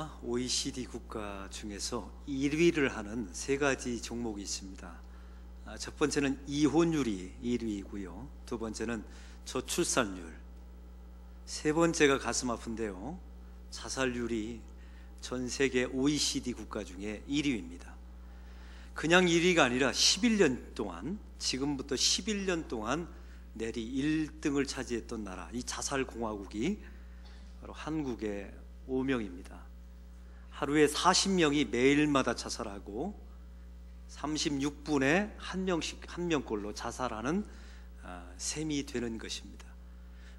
우리나라가 OECD 국가 중에서 1위를 하는 세 가지 종목이 있습니다. 첫 번째는 이혼율이 1위이고요. 두 번째는 저출산율, 세 번째가 가슴 아픈데요, 자살률이 전 세계 OECD 국가 중에 1위입니다. 그냥 1위가 아니라 11년 동안, 지금부터 11년 동안 내리 1등을 차지했던 나라, 이 자살공화국이 바로 한국의 오명입니다. 하루에 40명이 매일마다 자살하고 36분에 한 명꼴로 자살하는 셈이 되는 것입니다.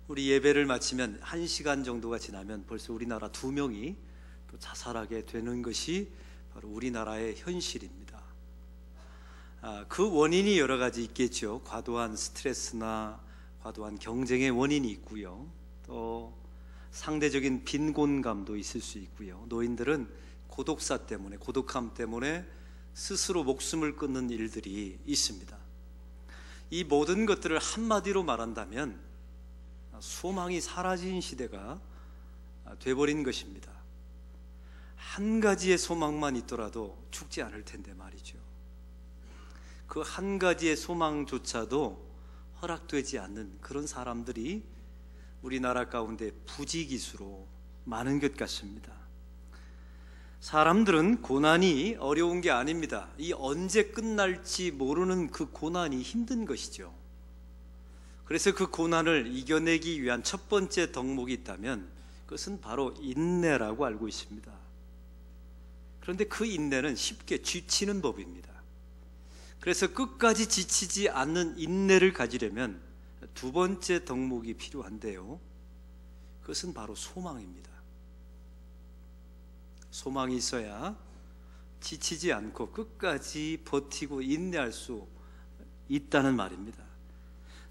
우리 예배를 마치면 1시간 정도가 지나면 벌써 우리나라 2명이 또 자살하게 되는 것이 바로 우리나라의 현실입니다. 그 원인이 여러 가지 있겠죠. 과도한 스트레스나 과도한 경쟁의 원인이 있고요, 또 상대적인 빈곤감도 있을 수 있고요, 노인들은 고독사 때문에, 고독함 때문에 스스로 목숨을 끊는 일들이 있습니다. 이 모든 것들을 한마디로 말한다면 소망이 사라진 시대가 돼버린 것입니다. 한 가지의 소망만 있더라도 죽지 않을 텐데 말이죠. 그 한 가지의 소망조차도 허락되지 않는 그런 사람들이 우리나라 가운데 부지기수로 많은 것 같습니다. 사람들은 고난이 어려운 게 아닙니다. 이 언제 끝날지 모르는 그 고난이 힘든 것이죠. 그래서 그 고난을 이겨내기 위한 첫 번째 덕목이 있다면 그것은 바로 인내라고 알고 있습니다. 그런데 그 인내는 쉽게 지치는 법입니다. 그래서 끝까지 지치지 않는 인내를 가지려면 두 번째 덕목이 필요한데요, 그것은 바로 소망입니다. 소망이 있어야 지치지 않고 끝까지 버티고 인내할 수 있다는 말입니다.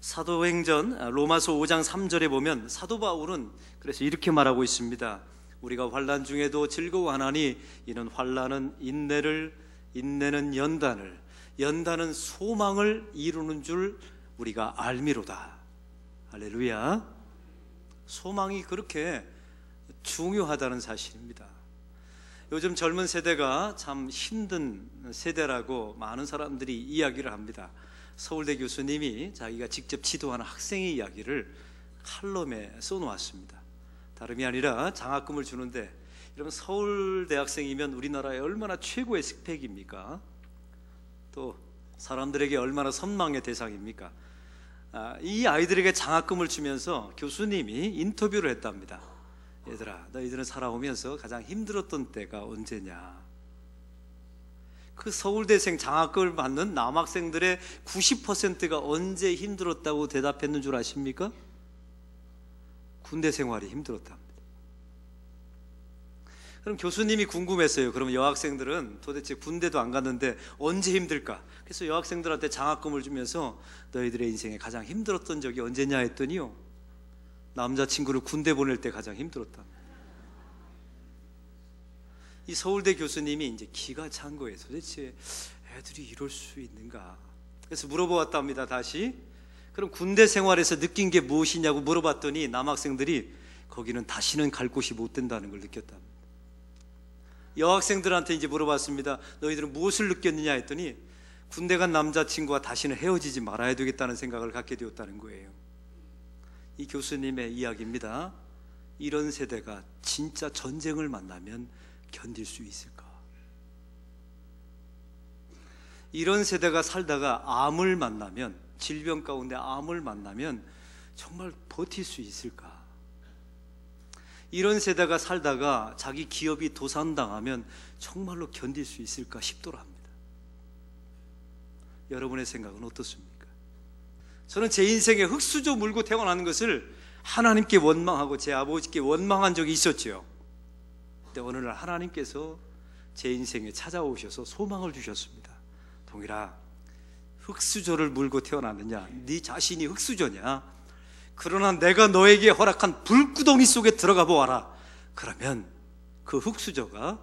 사도행전 로마서 5장 3절에 보면 사도 바울은 그래서 이렇게 말하고 있습니다. 우리가 환난 중에도 즐거워하나니 이는 환난은 인내를, 인내는 연단을, 연단은 소망을 이루는 줄 우리가 알미로다. 할렐루야. 소망이 그렇게 중요하다는 사실입니다. 요즘 젊은 세대가 참 힘든 세대라고 많은 사람들이 이야기를 합니다. 서울대 교수님이 자기가 직접 지도하는 학생의 이야기를 칼럼에 써놓았습니다. 다름이 아니라 장학금을 주는데, 여러분 서울대학생이면 우리나라의 얼마나 최고의 스펙입니까? 또 사람들에게 얼마나 선망의 대상입니까? 이 아이들에게 장학금을 주면서 교수님이 인터뷰를 했답니다. 얘들아, 너희들은 살아오면서 가장 힘들었던 때가 언제냐? 그 서울대생 장학금을 받는 남학생들의 90%가 언제 힘들었다고 대답했는 줄 아십니까? 군대 생활이 힘들었답니다. 그럼 교수님이 궁금했어요. 그럼 여학생들은 도대체 군대도 안 갔는데 언제 힘들까? 그래서 여학생들한테 장학금을 주면서 너희들의 인생에 가장 힘들었던 적이 언제냐 했더니요, 남자친구를 군대 보낼 때 가장 힘들었다. 이 서울대 교수님이 이제 기가 찬 거예요. 도대체 애들이 이럴 수 있는가? 그래서 물어보았답니다. 다시. 그럼 군대 생활에서 느낀 게 무엇이냐고 물어봤더니 남학생들이 거기는 다시는 갈 곳이 못 된다는 걸 느꼈답니다. 여학생들한테 이제 물어봤습니다. 너희들은 무엇을 느꼈느냐 했더니 군대 간 남자친구와 다시는 헤어지지 말아야 되겠다는 생각을 갖게 되었다는 거예요. 이 교수님의 이야기입니다. 이런 세대가 진짜 전쟁을 만나면 견딜 수 있을까? 이런 세대가 살다가 암을 만나면, 질병 가운데 암을 만나면 정말 버틸 수 있을까? 이런 세대가 살다가 자기 기업이 도산당하면 정말로 견딜 수 있을까 싶더라 합니다. 여러분의 생각은 어떻습니까? 저는 제 인생에 흙수저 물고 태어나는 것을 하나님께 원망하고 제 아버지께 원망한 적이 있었죠. 근데 어느 날 하나님께서 제 인생에 찾아오셔서 소망을 주셨습니다. 동일아, 흙수저를 물고 태어났느냐? 네 자신이 흙수저냐? 그러나 내가 너에게 허락한 불구덩이 속에 들어가 보아라. 그러면 그 흙수저가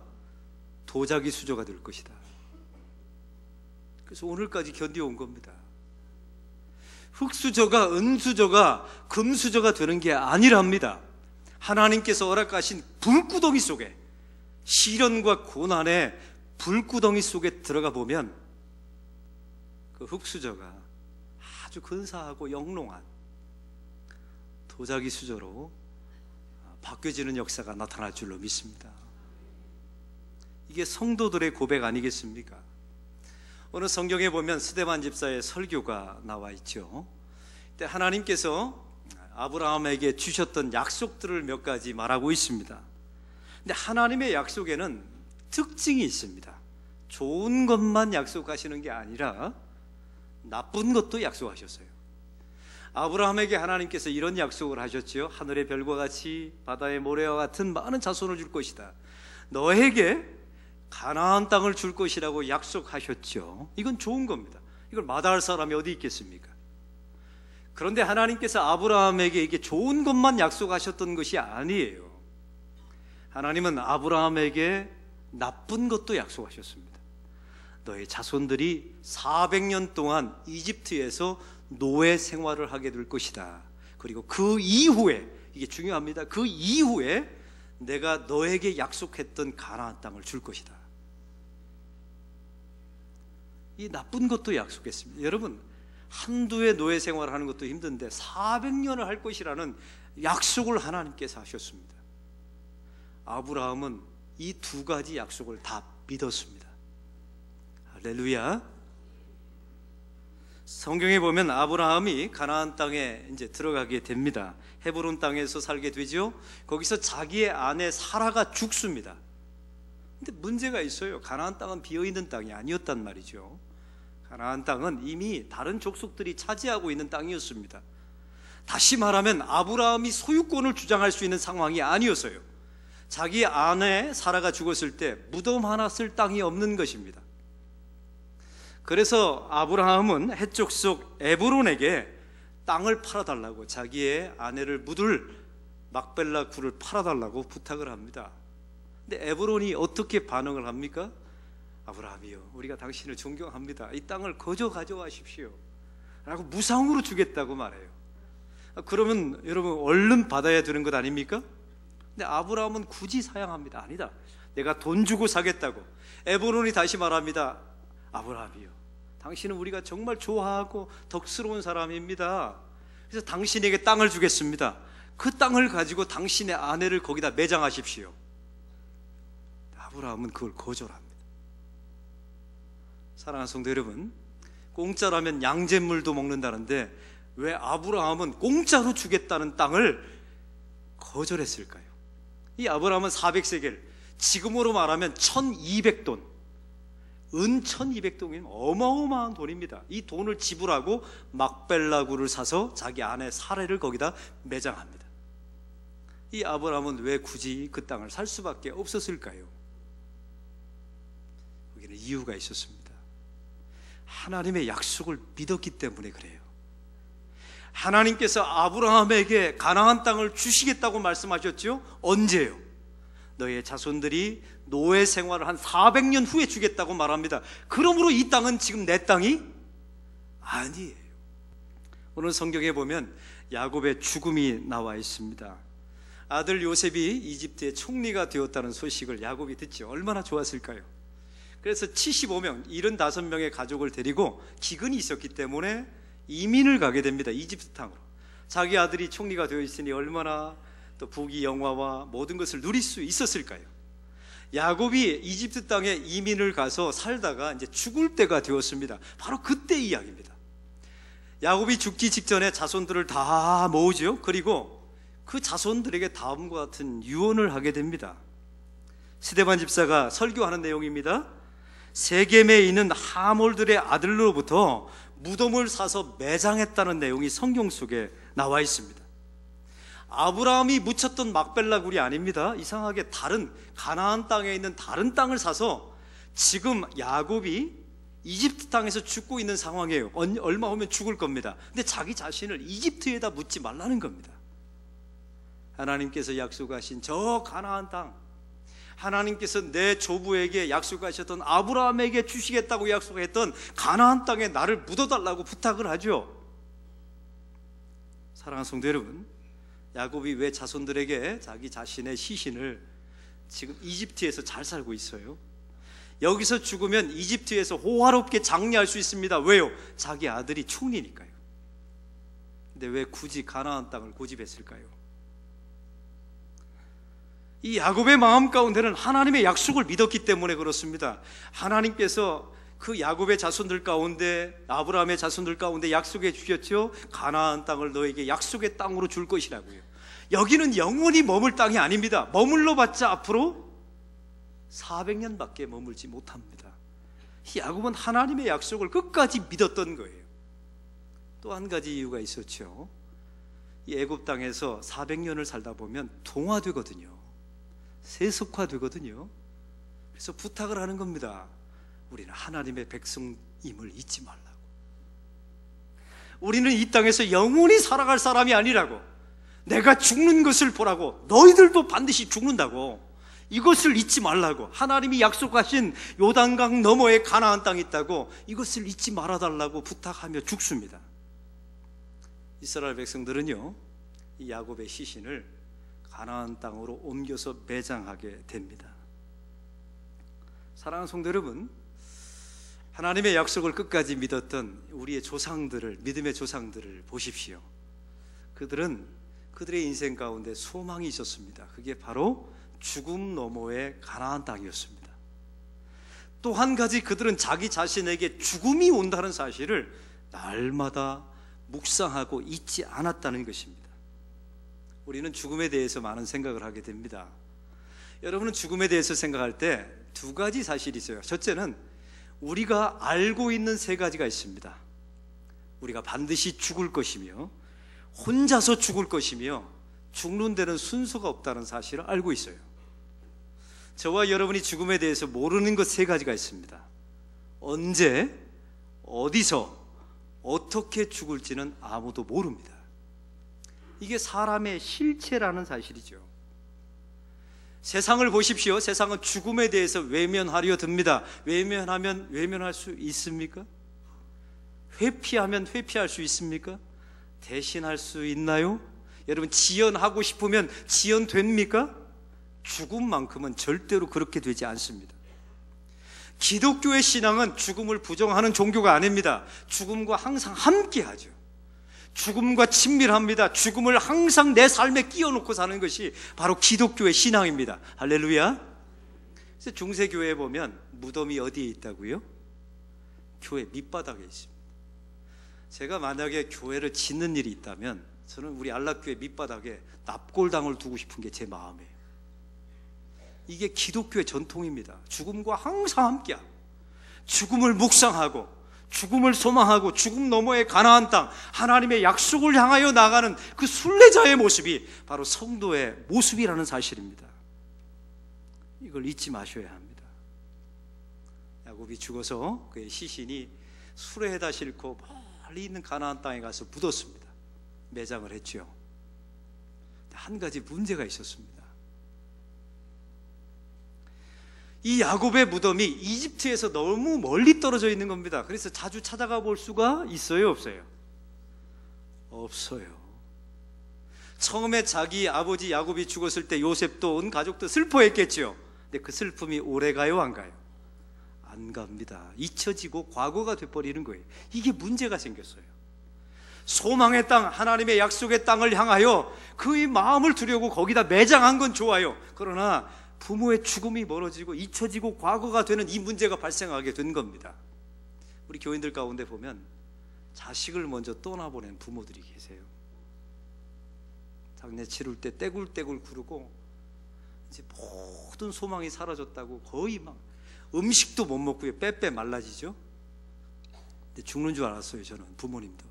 도자기 수저가 될 것이다. 그래서 오늘까지 견뎌온 겁니다. 흙수저가 은수저가 금수저가 되는 게 아니랍니다. 하나님께서 허락하신 불구덩이 속에 시련과 고난의 불구덩이 속에 들어가 보면 그 흙수저가 아주 근사하고 영롱한 도자기 수저로 바뀌어지는 역사가 나타날 줄로 믿습니다. 이게 성도들의 고백 아니겠습니까? 오늘 성경에 보면 스데반 집사의 설교가 나와 있죠. 그때 하나님께서 아브라함에게 주셨던 약속들을 몇 가지 말하고 있습니다. 근데 하나님의 약속에는 특징이 있습니다. 좋은 것만 약속하시는 게 아니라 나쁜 것도 약속하셨어요. 아브라함에게 하나님께서 이런 약속을 하셨지요. 하늘의 별과 같이 바다의 모래와 같은 많은 자손을 줄 것이다. 너에게 가나안 땅을 줄 것이라고 약속하셨죠. 이건 좋은 겁니다. 이걸 마다할 사람이 어디 있겠습니까? 그런데 하나님께서 아브라함에게 이게 좋은 것만 약속하셨던 것이 아니에요. 하나님은 아브라함에게 나쁜 것도 약속하셨습니다. 너의 자손들이 400년 동안 이집트에서 노예 생활을 하게 될 것이다. 그리고 그 이후에, 이게 중요합니다. 그 이후에 내가 너에게 약속했던 가나안 땅을 줄 것이다. 이 나쁜 것도 약속했습니다. 여러분, 한두 해 노예 생활을 하는 것도 힘든데 400년을 할 것이라는 약속을 하나님께서 하셨습니다. 아브라함은 이 두 가지 약속을 다 믿었습니다. 할렐루야. 성경에 보면 아브라함이 가나안 땅에 이제 들어가게 됩니다. 헤브론 땅에서 살게 되죠. 거기서 자기의 아내 사라가 죽습니다. 근데 문제가 있어요. 가나안 땅은 비어있는 땅이 아니었단 말이죠. 가나안 땅은 이미 다른 족속들이 차지하고 있는 땅이었습니다. 다시 말하면 아브라함이 소유권을 주장할 수 있는 상황이 아니었어요. 자기 아내 사라가 죽었을 때 무덤 하나 쓸 땅이 없는 것입니다. 그래서 아브라함은 해쪽 속 에브론에게 땅을 팔아달라고, 자기의 아내를 묻을 막벨라 굴을 팔아달라고 부탁을 합니다. 근데 에브론이 어떻게 반응을 합니까? 아브라함이요, 우리가 당신을 존경합니다. 이 땅을 거저 가져가십시오 라고 무상으로 주겠다고 말해요. 그러면 여러분 얼른 받아야 되는 것 아닙니까? 근데 아브라함은 굳이 사양합니다. 아니다, 내가 돈 주고 사겠다고. 에브론이 다시 말합니다. 아브라함이요, 당신은 우리가 정말 좋아하고 덕스러운 사람입니다. 그래서 당신에게 땅을 주겠습니다. 그 땅을 가지고 당신의 아내를 거기다 매장하십시오. 아브라함은 그걸 거절합니다. 사랑하는 성도 여러분, 공짜라면 양잿물도 먹는다는데 왜 아브라함은 공짜로 주겠다는 땅을 거절했을까요? 이 아브라함은 400세겔, 지금으로 말하면 1200돈, 은 1200돈이면 어마어마한 돈입니다. 이 돈을 지불하고 막벨라굴을 사서 자기 아내 사라를 거기다 매장합니다. 이 아브라함은 왜 굳이 그 땅을 살 수밖에 없었을까요? 여기는 이유가 있었습니다. 하나님의 약속을 믿었기 때문에 그래요. 하나님께서 아브라함에게 가나안 땅을 주시겠다고 말씀하셨죠? 언제요? 너의 자손들이 노예 생활을 한 400년 후에 주겠다고 말합니다. 그러므로 이 땅은 지금 내 땅이 아니에요. 오늘 성경에 보면 야곱의 죽음이 나와 있습니다. 아들 요셉이 이집트의 총리가 되었다는 소식을 야곱이 듣죠. 얼마나 좋았을까요? 그래서 75명, 75명의 가족을 데리고 기근이 있었기 때문에 이민을 가게 됩니다. 이집트 땅으로. 자기 아들이 총리가 되어 있으니 얼마나 또 부귀 영화와 모든 것을 누릴 수 있었을까요? 야곱이 이집트 땅에 이민을 가서 살다가 이제 죽을 때가 되었습니다. 바로 그때 이야기입니다. 야곱이 죽기 직전에 자손들을 다 모으죠. 그리고 그 자손들에게 다음과 같은 유언을 하게 됩니다. 스데반 집사가 설교하는 내용입니다. 세겜에 있는 하몰들의 아들로부터 무덤을 사서 매장했다는 내용이 성경 속에 나와 있습니다. 아브라함이 묻혔던 막벨라 굴이 아닙니다. 이상하게 다른 가나안 땅에 있는 다른 땅을 사서 지금 야곱이 이집트 땅에서 죽고 있는 상황이에요. 얼마 후면 죽을 겁니다. 근데 자기 자신을 이집트에다 묻지 말라는 겁니다. 하나님께서 약속하신 저 가나안 땅, 하나님께서 내 조부에게 약속하셨던, 아브라함에게 주시겠다고 약속했던 가나안 땅에 나를 묻어달라고 부탁을 하죠. 사랑하는 성도 여러분, 야곱이 왜 자손들에게 자기 자신의 시신을 지금 이집트에서 잘 살고 있어요. 여기서 죽으면 이집트에서 호화롭게 장례할 수 있습니다. 왜요? 자기 아들이 총리니까요. 근데 왜 굳이 가나안 땅을 고집했을까요? 이 야곱의 마음 가운데는 하나님의 약속을 믿었기 때문에 그렇습니다. 하나님께서 그 야곱의 자손들 가운데, 아브라함의 자손들 가운데 약속해 주셨죠. 가나안 땅을 너에게 약속의 땅으로 줄 것이라고요. 여기는 영원히 머물 땅이 아닙니다. 머물러 봤자 앞으로 400년밖에 머물지 못합니다. 야곱은 하나님의 약속을 끝까지 믿었던 거예요. 또 한 가지 이유가 있었죠. 이 애굽 땅에서 400년을 살다 보면 동화되거든요. 세속화되거든요. 그래서 부탁을 하는 겁니다. 우리는 하나님의 백성임을 잊지 말라고. 우리는 이 땅에서 영원히 살아갈 사람이 아니라고. 내가 죽는 것을 보라고. 너희들도 반드시 죽는다고. 이것을 잊지 말라고. 하나님이 약속하신 요단강 너머에 가나안 땅이 있다고. 이것을 잊지 말아달라고 부탁하며 죽습니다. 이스라엘 백성들은요, 이 야곱의 시신을 가나안 땅으로 옮겨서 매장하게 됩니다. 사랑하는 성도 여러분, 하나님의 약속을 끝까지 믿었던 우리의 조상들을, 믿음의 조상들을 보십시오. 그들은 그들의 인생 가운데 소망이 있었습니다. 그게 바로 죽음 너머의 가나안 땅이었습니다. 또 한 가지, 그들은 자기 자신에게 죽음이 온다는 사실을 날마다 묵상하고 잊지 않았다는 것입니다. 우리는 죽음에 대해서 많은 생각을 하게 됩니다. 여러분은 죽음에 대해서 생각할 때 두 가지 사실이 있어요. 첫째는 우리가 알고 있는 세 가지가 있습니다. 우리가 반드시 죽을 것이며, 혼자서 죽을 것이며, 죽는 데는 순서가 없다는 사실을 알고 있어요. 저와 여러분이 죽음에 대해서 모르는 것 세 가지가 있습니다. 언제, 어디서, 어떻게 죽을지는 아무도 모릅니다. 이게 사람의 실체라는 사실이죠. 세상을 보십시오. 세상은 죽음에 대해서 외면하려 듭니다. 외면하면 외면할 수 있습니까? 회피하면 회피할 수 있습니까? 대신할 수 있나요? 여러분, 지연하고 싶으면 지연됩니까? 죽음만큼은 절대로 그렇게 되지 않습니다. 기독교의 신앙은 죽음을 부정하는 종교가 아닙니다. 죽음과 항상 함께하죠. 죽음과 친밀합니다. 죽음을 항상 내 삶에 끼워놓고 사는 것이 바로 기독교의 신앙입니다. 할렐루야. 그래서 중세교회에 보면 무덤이 어디에 있다고요? 교회 밑바닥에 있습니다. 제가 만약에 교회를 짓는 일이 있다면 저는 우리 안락교회 밑바닥에 납골당을 두고 싶은 게 제 마음이에요. 이게 기독교의 전통입니다. 죽음과 항상 함께하고, 죽음을 묵상하고, 죽음을 소망하고, 죽음 너머의 가나안 땅, 하나님의 약속을 향하여 나가는 그 순례자의 모습이 바로 성도의 모습이라는 사실입니다. 이걸 잊지 마셔야 합니다. 야곱이 죽어서 그의 시신이 수레에다 싣고 멀리 있는 가나안 땅에 가서 묻었습니다. 매장을 했죠. 한 가지 문제가 있었습니다. 이 야곱의 무덤이 이집트에서 너무 멀리 떨어져 있는 겁니다. 그래서 자주 찾아가 볼 수가 있어요, 없어요? 없어요. 처음에 자기 아버지 야곱이 죽었을 때 요셉도 온 가족도 슬퍼했겠죠. 근데 그 슬픔이 오래 가요, 안 가요? 안 갑니다. 잊혀지고 과거가 돼버리는 거예요. 이게 문제가 생겼어요. 소망의 땅, 하나님의 약속의 땅을 향하여 그의 마음을 두려고 거기다 매장한 건 좋아요. 그러나 부모의 죽음이 멀어지고 잊혀지고 과거가 되는 이 문제가 발생하게 된 겁니다. 우리 교인들 가운데 보면 자식을 먼저 떠나보낸 부모들이 계세요. 장례 치를 때 떼굴떼굴 구르고 이제 모든 소망이 사라졌다고 거의 막 음식도 못 먹고요, 빼빼 말라지죠. 근데 죽는 줄 알았어요, 저는. 부모님도.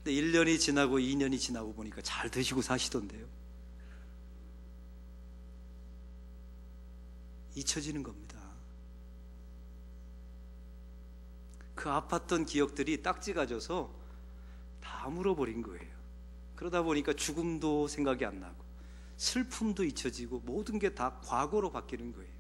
근데 1년이 지나고 2년이 지나고 보니까 잘 드시고 사시던데요. 잊혀지는 겁니다. 그 아팠던 기억들이 딱지가 져서 다 물어버린 거예요. 그러다 보니까 죽음도 생각이 안 나고 슬픔도 잊혀지고 모든 게 다 과거로 바뀌는 거예요.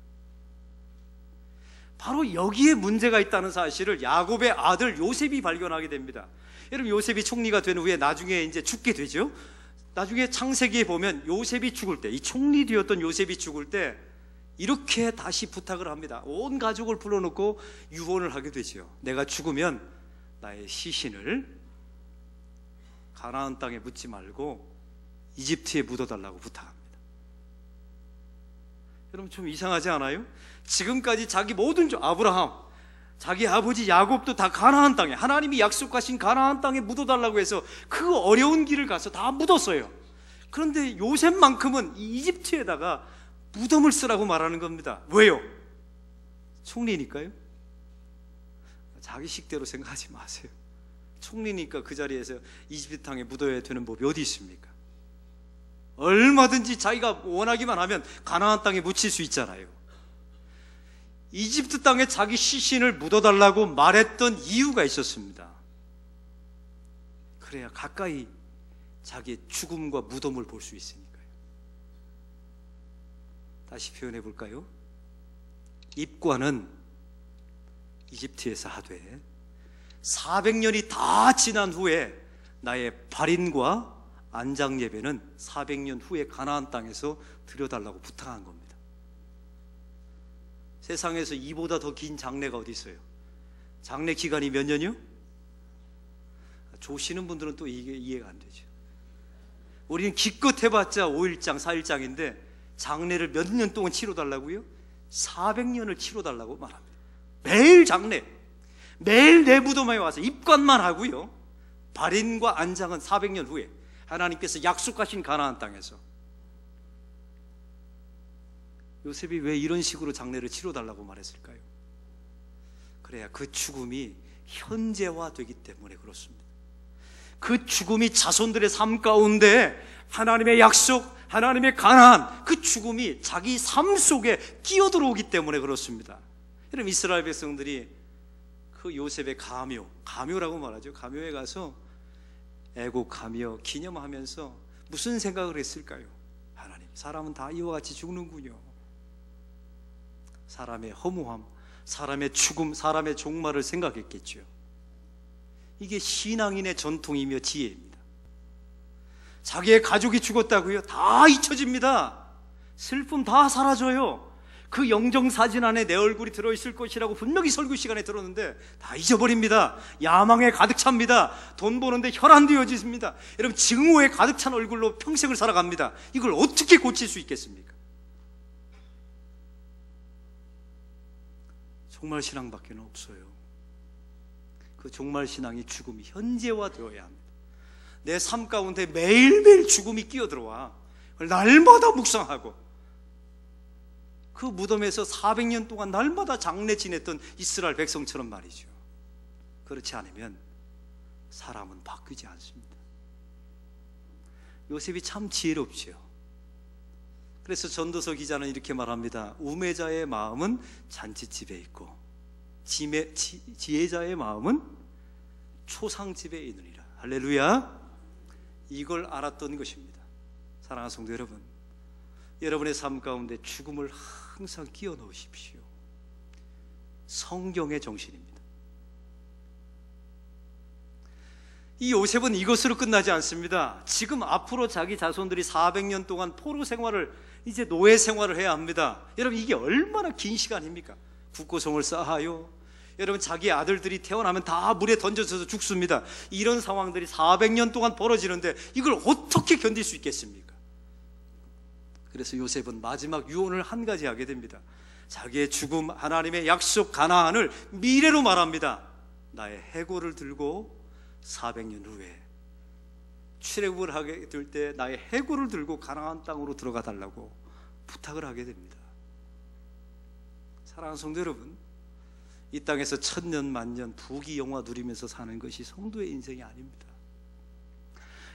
바로 여기에 문제가 있다는 사실을 야곱의 아들 요셉이 발견하게 됩니다. 여러분, 요셉이 총리가 된 후에 나중에 이제 죽게 되죠. 나중에 창세기에 보면 요셉이 죽을 때, 이 총리 되었던 요셉이 죽을 때 이렇게 다시 부탁을 합니다. 온 가족을 불러놓고 유언을 하게 되죠. 내가 죽으면 나의 시신을 가나안 땅에 묻지 말고 이집트에 묻어달라고 부탁합니다. 여러분 좀 이상하지 않아요? 지금까지 자기 모든 아브라함, 자기 아버지 야곱도 다 가나안 땅에, 하나님이 약속하신 가나안 땅에 묻어달라고 해서 그 어려운 길을 가서 다 묻었어요. 그런데 요셉만큼은 이 이집트에다가 무덤을 쓰라고 말하는 겁니다. 왜요? 총리니까요. 자기 식대로 생각하지 마세요. 총리니까 그 자리에서 이집트 땅에 묻어야 되는 법이 어디 있습니까? 얼마든지 자기가 원하기만 하면 가나안 땅에 묻힐 수 있잖아요. 이집트 땅에 자기 시신을 묻어달라고 말했던 이유가 있었습니다. 그래야 가까이 자기의 죽음과 무덤을 볼 수 있으니까요. 다시 표현해 볼까요? 입관은 이집트에서 하되 400년이 다 지난 후에 나의 발인과 안장 예배는 400년 후에 가나안 땅에서 드려달라고 부탁한 겁니다. 세상에서 이보다 더 긴 장례가 어디 있어요? 장례 기간이 몇 년이요? 조시는 분들은 또 이게 이해가 안 되죠. 우리는 기껏 해봤자 5일장, 4일장인데 장례를 몇 년 동안 치러달라고요? 400년을 치러달라고 말합니다. 매일 장례, 매일 내 무덤에 와서 입관만 하고요. 발인과 안장은 400년 후에 하나님께서 약속하신 가나안 땅에서. 요셉이 왜 이런 식으로 장례를 치러달라고 말했을까요? 그래야 그 죽음이 현재화되기 때문에 그렇습니다. 그 죽음이 자손들의 삶 가운데 하나님의 약속, 하나님의 가나안, 그 죽음이 자기 삶 속에 끼어들어오기 때문에 그렇습니다. 여러분 이스라엘 백성들이 그 요셉의 가묘라고 말하죠. 가묘에 가서 애곡하며 기념하면서 무슨 생각을 했을까요? 하나님, 사람은 다 이와 같이 죽는군요. 사람의 허무함, 사람의 죽음, 사람의 종말을 생각했겠죠. 이게 신앙인의 전통이며 지혜입니다. 자기의 가족이 죽었다고요? 다 잊혀집니다. 슬픔 다 사라져요. 그 영정사진 안에 내 얼굴이 들어있을 것이라고 분명히 설교 시간에 들었는데 다 잊어버립니다. 야망에 가득 찹니다. 돈 버는데 혈안되어집니다. 여러분 증오에 가득 찬 얼굴로 평생을 살아갑니다. 이걸 어떻게 고칠 수 있겠습니까? 종말신앙밖에 없어요. 그 종말신앙이 죽음이 현재화되어야 합니다. 내 삶 가운데 매일매일 죽음이 끼어들어와 날마다 묵상하고 그 무덤에서 400년 동안 날마다 장례 지냈던 이스라엘 백성처럼 말이죠. 그렇지 않으면 사람은 바뀌지 않습니다. 요셉이 참 지혜롭지요. 그래서 전도서 기자는 이렇게 말합니다. 우매자의 마음은 잔치집에 있고 지혜자의 마음은 초상집에 있느니라. 할렐루야. 이걸 알았던 것입니다. 사랑하는 성도 여러분, 여러분의 삶 가운데 죽음을 항상 끼워 넣으십시오. 성경의 정신입니다. 이 요셉은 이것으로 끝나지 않습니다. 지금 앞으로 자기 자손들이 400년 동안 포로 생활을, 이제 노예 생활을 해야 합니다. 여러분 이게 얼마나 긴 시간입니까? 국고성을 쌓아요. 여러분 자기 아들들이 태어나면 다 물에 던져져서 죽습니다. 이런 상황들이 400년 동안 벌어지는데 이걸 어떻게 견딜 수 있겠습니까? 그래서 요셉은 마지막 유언을 한 가지 하게 됩니다. 자기의 죽음, 하나님의 약속 가나안을 미래로 말합니다. 나의 해골을 들고 400년 후에 출애굽을 하게 될 때 나의 해골을 들고 가나안 땅으로 들어가 달라고 부탁을 하게 됩니다. 사랑하는 성도 여러분, 이 땅에서 천년 만년 부귀영화 누리면서 사는 것이 성도의 인생이 아닙니다.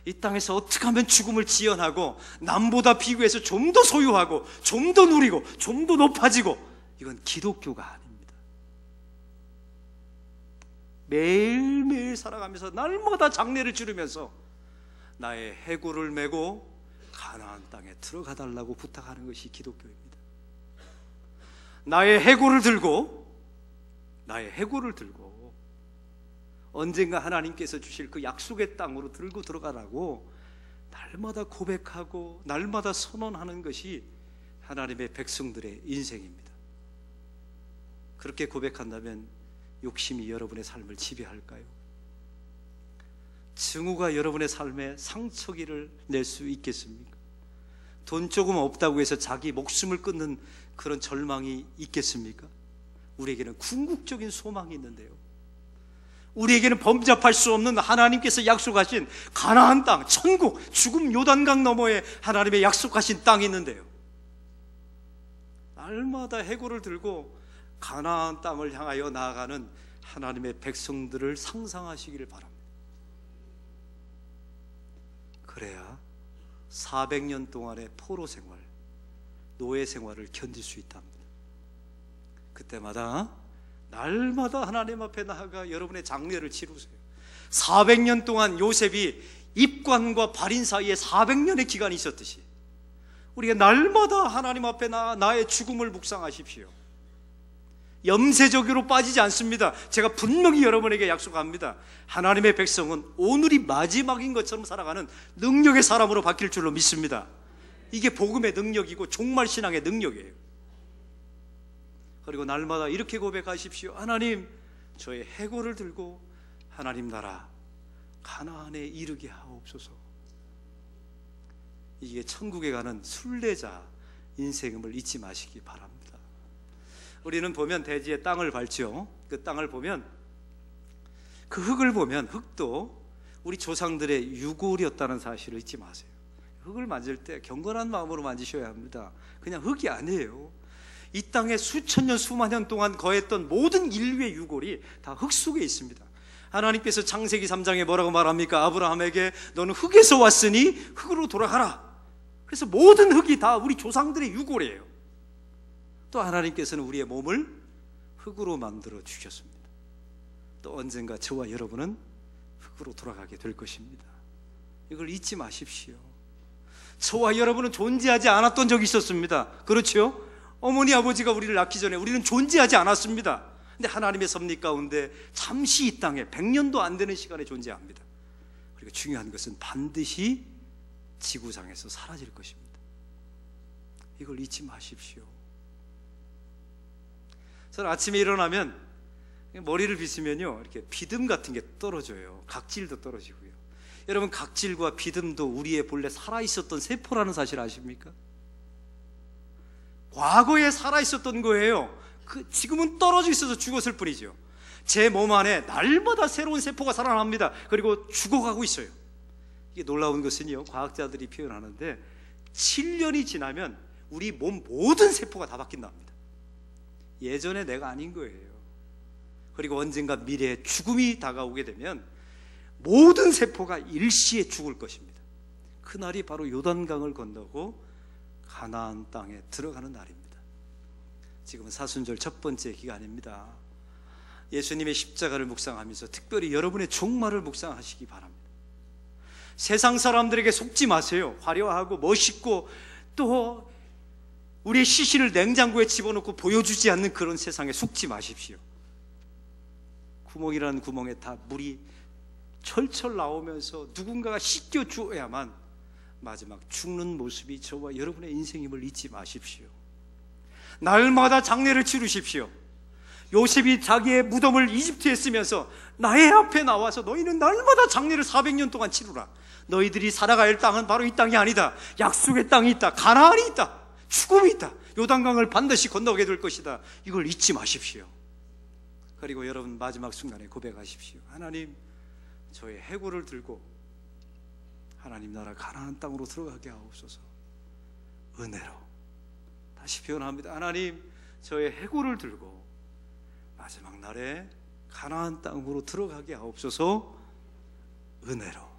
이 땅에서 어떻게 하면 죽음을 지연하고 남보다 비교해서 좀 더 소유하고 좀 더 누리고 좀 더 높아지고, 이건 기독교가 아닙니다. 매일매일 살아가면서 날마다 장례를 치르면서 나의 해골을 메고 가나안 땅에 들어가 달라고 부탁하는 것이 기독교입니다. 나의 해골을 들고 언젠가 하나님께서 주실 그 약속의 땅으로 들고 들어가라고 날마다 고백하고 날마다 선언하는 것이 하나님의 백성들의 인생입니다. 그렇게 고백한다면 욕심이 여러분의 삶을 지배할까요? 증오가 여러분의 삶에 상처기를 낼 수 있겠습니까? 돈 조금 없다고 해서 자기 목숨을 끊는 그런 절망이 있겠습니까? 우리에게는 궁극적인 소망이 있는데요, 우리에게는 범접할 수 없는 하나님께서 약속하신 가나안 땅, 천국, 죽음 요단강 너머에 하나님의 약속하신 땅이 있는데요, 날마다 해골을 들고 가나안 땅을 향하여 나아가는 하나님의 백성들을 상상하시기를 바랍니다. 그래야 400년 동안의 포로 생활, 노예 생활을 견딜 수 있답니다. 그때마다 날마다 하나님 앞에 나아가 여러분의 장례를 치르세요. 400년 동안 요셉이 입관과 발인 사이에 400년의 기간이 있었듯이 우리가 날마다 하나님 앞에 나의 죽음을 묵상하십시오. 염세적으로 빠지지 않습니다. 제가 분명히 여러분에게 약속합니다. 하나님의 백성은 오늘이 마지막인 것처럼 살아가는 능력의 사람으로 바뀔 줄로 믿습니다. 이게 복음의 능력이고 종말신앙의 능력이에요. 그리고 날마다 이렇게 고백하십시오. 하나님, 저의 해골을 들고 하나님 나라 가나안에 이르게 하옵소서. 이게 천국에 가는 순례자 인생임을 잊지 마시기 바랍니다. 우리는 보면 대지의 땅을 밟죠. 그 땅을 보면, 그 흙을 보면 흙도 우리 조상들의 유골이었다는 사실을 잊지 마세요. 흙을 만질 때 경건한 마음으로 만지셔야 합니다. 그냥 흙이 아니에요. 이 땅에 수천 년 수만 년 동안 거했던 모든 인류의 유골이 다 흙 속에 있습니다. 하나님께서 창세기 3장에 뭐라고 말합니까? 아브라함에게 너는 흙에서 왔으니 흙으로 돌아가라. 그래서 모든 흙이 다 우리 조상들의 유골이에요. 또 하나님께서는 우리의 몸을 흙으로 만들어 주셨습니다. 또 언젠가 저와 여러분은 흙으로 돌아가게 될 것입니다. 이걸 잊지 마십시오. 저와 여러분은 존재하지 않았던 적이 있었습니다. 그렇죠? 어머니 아버지가 우리를 낳기 전에 우리는 존재하지 않았습니다. 근데 하나님의 섭리 가운데 잠시 이 땅에 100년도 안 되는 시간에 존재합니다. 그리고 중요한 것은 반드시 지구상에서 사라질 것입니다. 이걸 잊지 마십시오. 저는 아침에 일어나면 머리를 빗으면요, 이렇게 비듬 같은 게 떨어져요. 각질도 떨어지고요. 여러분, 각질과 비듬도 우리의 본래 살아있었던 세포라는 사실 아십니까? 과거에 살아있었던 거예요. 지금은 떨어져 있어서 죽었을 뿐이죠. 제 몸 안에 날마다 새로운 세포가 살아납니다. 그리고 죽어가고 있어요. 이게 놀라운 것은요, 과학자들이 표현하는데 7년이 지나면 우리 몸 모든 세포가 다 바뀐답니다. 예전에 내가 아닌 거예요. 그리고 언젠가 미래에 죽음이 다가오게 되면 모든 세포가 일시에 죽을 것입니다. 그날이 바로 요단강을 건너고 가나안 땅에 들어가는 날입니다. 지금은 사순절 첫 번째 기간입니다. 예수님의 십자가를 묵상하면서 특별히 여러분의 종말을 묵상하시기 바랍니다. 세상 사람들에게 속지 마세요. 화려하고 멋있고 또 우리의 시신을 냉장고에 집어넣고 보여주지 않는 그런 세상에 속지 마십시오. 구멍이라는 구멍에 다 물이 철철 나오면서 누군가가 씻겨주어야만 마지막 죽는 모습이 저와 여러분의 인생임을 잊지 마십시오. 날마다 장례를 치르십시오. 요셉이 자기의 무덤을 이집트에 쓰면서 나의 앞에 나와서 너희는 날마다 장례를 400년 동안 치르라. 너희들이 살아갈 땅은 바로 이 땅이 아니다. 약속의 땅이 있다. 가나안이 있다. 죽음이 있다. 요단강을 반드시 건너게 될 것이다. 이걸 잊지 마십시오. 그리고 여러분, 마지막 순간에 고백하십시오. 하나님, 저의 해골을 들고 하나님 나라 가나안 땅으로 들어가게 하옵소서. 은혜로. 다시 표현합니다. 하나님, 저의 해골을 들고 마지막 날에 가나안 땅으로 들어가게 하옵소서. 은혜로.